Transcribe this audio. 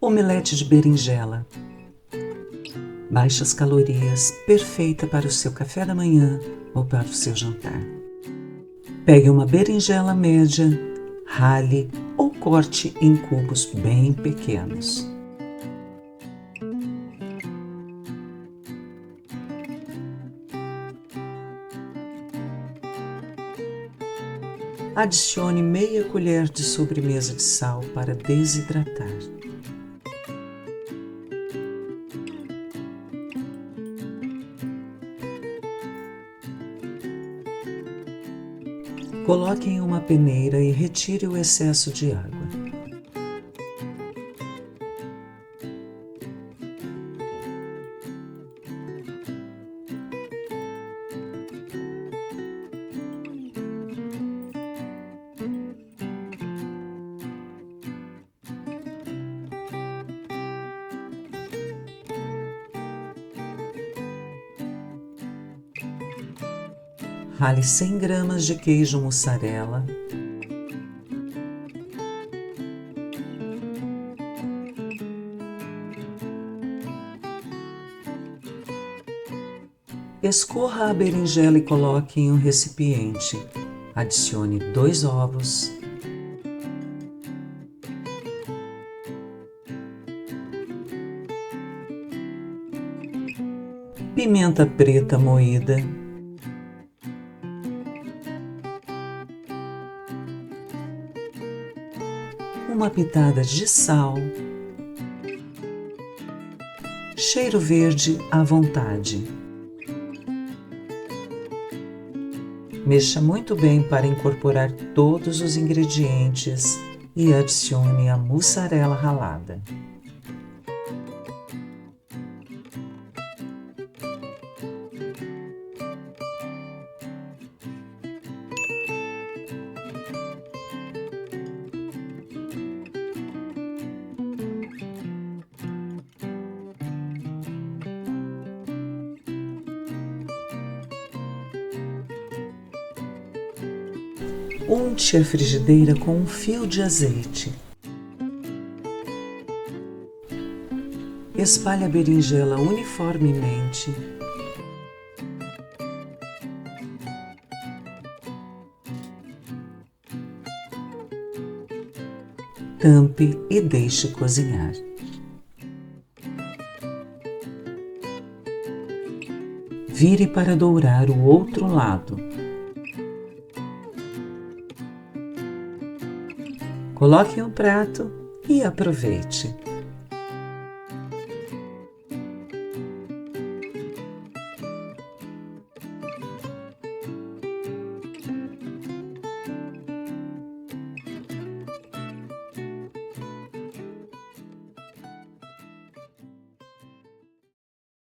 Omelete de berinjela. Baixas calorias, perfeita para o seu café da manhã ou para o seu jantar. Pegue uma berinjela média, rale ou corte em cubos bem pequenos. Adicione meia colher de sobremesa de sal para desidratar. Coloque em uma peneira e retire o excesso de água. Rale 100 gramas de queijo mussarela, escorra a berinjela e coloque em um recipiente. Adicione 2 ovos, pimenta preta moída, uma pitada de sal, cheiro verde à vontade. Mexa muito bem para incorporar todos os ingredientes e adicione a mussarela ralada. Unte a frigideira com um fio de azeite. Espalhe a berinjela uniformemente. Tampe e deixe cozinhar. Vire para dourar o outro lado. Coloque em um prato e aproveite.